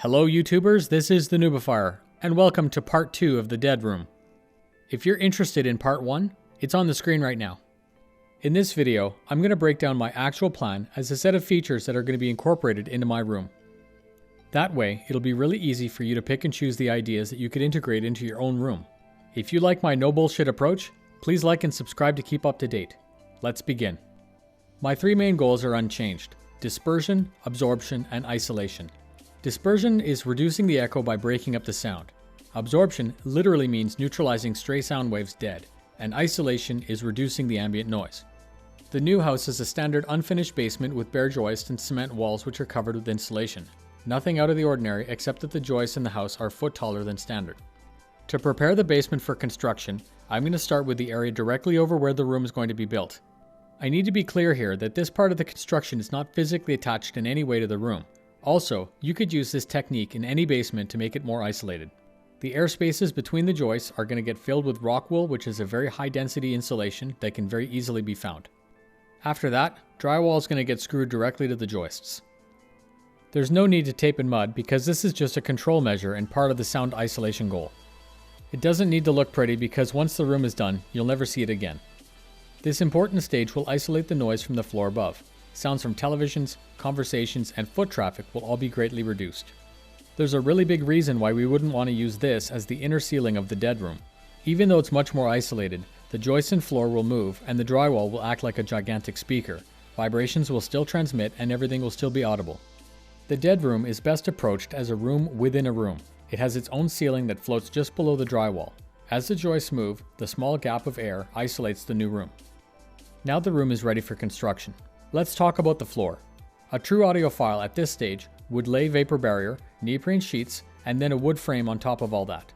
Hello YouTubers, this is the Noobifier, and welcome to part 2 of the Dead Room. If you're interested in part 1, it's on the screen right now. In this video, I'm going to break down my actual plan as a set of features that are going to be incorporated into my room. That way, it'll be really easy for you to pick and choose the ideas that you could integrate into your own room. If you like my no bullshit approach, please like and subscribe to keep up to date. Let's begin. My 3 main goals are unchanged: dispersion, absorption, and isolation. Dispersion is reducing the echo by breaking up the sound. Absorption literally means neutralizing stray sound waves dead, and isolation is reducing the ambient noise. The new house is a standard unfinished basement with bare joists and cement walls which are covered with insulation. Nothing out of the ordinary except that the joists in the house are a foot taller than standard. To prepare the basement for construction, I'm going to start with the area directly over where the room is going to be built. I need to be clear here that this part of the construction is not physically attached in any way to the room. Also, you could use this technique in any basement to make it more isolated. The air spaces between the joists are going to get filled with rock wool, which is a very high density insulation that can very easily be found. After that, drywall is going to get screwed directly to the joists. There's no need to tape in mud because this is just a control measure and part of the sound isolation goal. It doesn't need to look pretty because once the room is done, you'll never see it again. This important stage will isolate the noise from the floor above. Sounds from televisions, conversations, and foot traffic will all be greatly reduced. There's a really big reason why we wouldn't want to use this as the inner ceiling of the dead room. Even though it's much more isolated, the joists and floor will move and the drywall will act like a gigantic speaker. Vibrations will still transmit and everything will still be audible. The dead room is best approached as a room within a room. It has its own ceiling that floats just below the drywall. As the joists move, the small gap of air isolates the new room. Now the room is ready for construction. Let's talk about the floor. A true audiophile at this stage would lay vapor barrier, neoprene sheets, and then a wood frame on top of all that.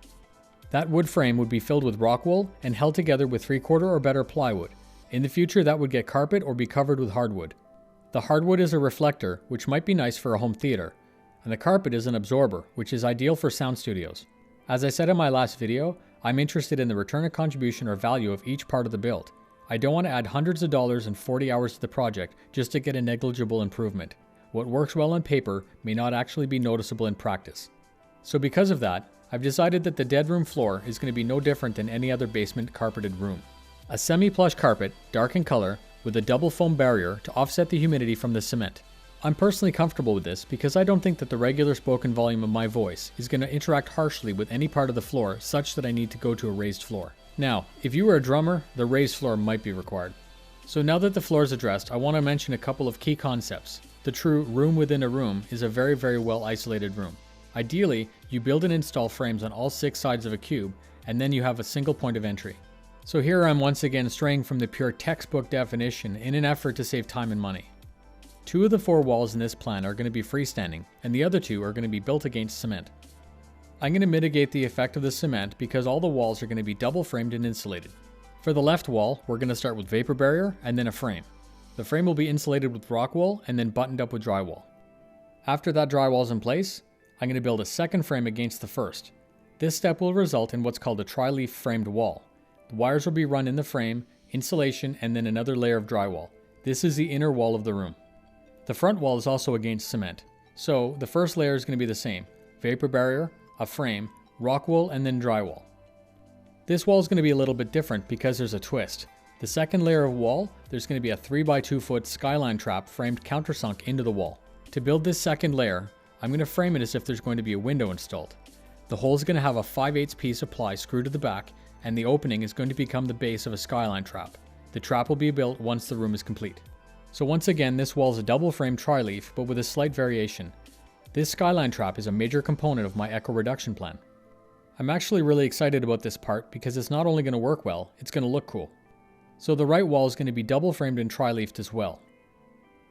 That wood frame would be filled with rock wool and held together with 3/4 or better plywood. In the future, that would get carpet or be covered with hardwood. The hardwood is a reflector, which might be nice for a home theater, and the carpet is an absorber, which is ideal for sound studios. As I said in my last video, I'm interested in the return of contribution or value of each part of the build. I don't want to add hundreds of dollars and 40 hours to the project just to get a negligible improvement. What works well on paper may not actually be noticeable in practice. So because of that, I've decided that the dead room floor is going to be no different than any other basement carpeted room. A semi-plush carpet, dark in color, with a double foam barrier to offset the humidity from the cement. I'm personally comfortable with this because I don't think that the regular spoken volume of my voice is going to interact harshly with any part of the floor such that I need to go to a raised floor. Now, if you were a drummer, the raised floor might be required. So now that the floor is addressed, I want to mention a couple of key concepts. The true room within a room is a very, very well isolated room. Ideally, you build and install frames on all 6 sides of a cube, and then you have a single point of entry. So here I'm once again straying from the pure textbook definition in an effort to save time and money. 2 of the 4 walls in this plan are going to be freestanding, and the other 2 are going to be built against cement. I'm going to mitigate the effect of the cement because all the walls are going to be double framed and insulated. For the left wall, we're going to start with vapor barrier and then a frame. The frame will be insulated with rock wool and then buttoned up with drywall. After that drywall is in place, I'm going to build a second frame against the first. This step will result in what's called a tri-leaf framed wall. The wires will be run in the frame, insulation, and then another layer of drywall. This is the inner wall of the room. The front wall is also against cement. So the first layer is going to be the same: vapor barrier, a frame, rock wool, and then drywall. This wall is going to be a little bit different because there's a twist. The second layer of wall, there's going to be a 3x2 foot Skyline Trap framed countersunk into the wall. To build this second layer, I'm going to frame it as if there's going to be a window installed. The hole is going to have a 5/8 piece of ply screwed to the back, and the opening is going to become the base of a Skyline Trap. The trap will be built once the room is complete. So once again, this wall is a double frame tri-leaf, but with a slight variation. This Skyline Trap is a major component of my echo reduction plan. I'm actually really excited about this part because it's not only going to work well, it's going to look cool. So the right wall is going to be double framed and tri-leafed as well.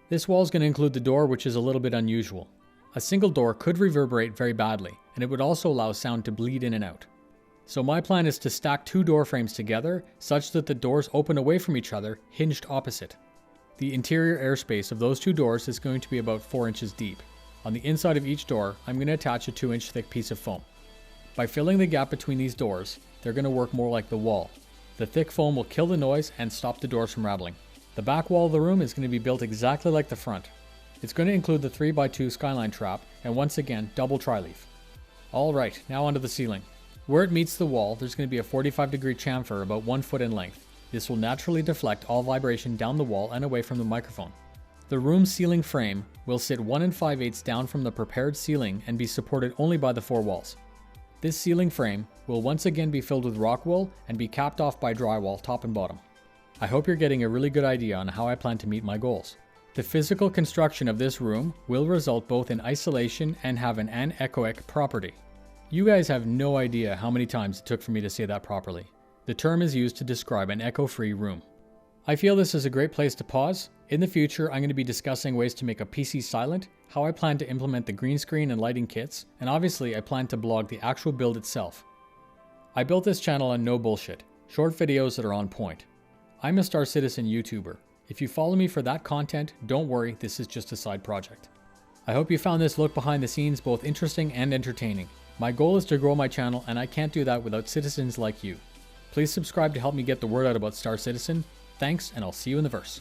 This wall is going to include the door, which is a little bit unusual. A single door could reverberate very badly, and it would also allow sound to bleed in and out. So my plan is to stack 2 door frames together such that the doors open away from each other, hinged opposite. The interior airspace of those 2 doors is going to be about 4 inches deep. On the inside of each door, I'm going to attach a 2-inch thick piece of foam. By filling the gap between these doors, they're going to work more like the wall. The thick foam will kill the noise and stop the doors from rattling. The back wall of the room is going to be built exactly like the front. It's going to include the 3x2 Skyline Trap and once again double tri-leaf. Alright, now onto the ceiling. Where it meets the wall, there's going to be a 45-degree chamfer about 1 foot in length. This will naturally deflect all vibration down the wall and away from the microphone. The room's ceiling frame will sit 1 5/8 down from the prepared ceiling and be supported only by the 4 walls. This ceiling frame will once again be filled with rock wool and be capped off by drywall top and bottom. I hope you're getting a really good idea on how I plan to meet my goals. The physical construction of this room will result both in isolation and have an anechoic property. You guys have no idea how many times it took for me to say that properly. The term is used to describe an echo-free room. I feel this is a great place to pause. In the future, I'm going to be discussing ways to make a PC silent, how I plan to implement the green screen and lighting kits, and obviously I plan to blog the actual build itself. I built this channel on no bullshit, short videos that are on point. I'm a Star Citizen YouTuber. If you follow me for that content, don't worry, this is just a side project. I hope you found this look behind the scenes both interesting and entertaining. My goal is to grow my channel, and I can't do that without citizens like you. Please subscribe to help me get the word out about Star Citizen. Thanks, and I'll see you in the verse.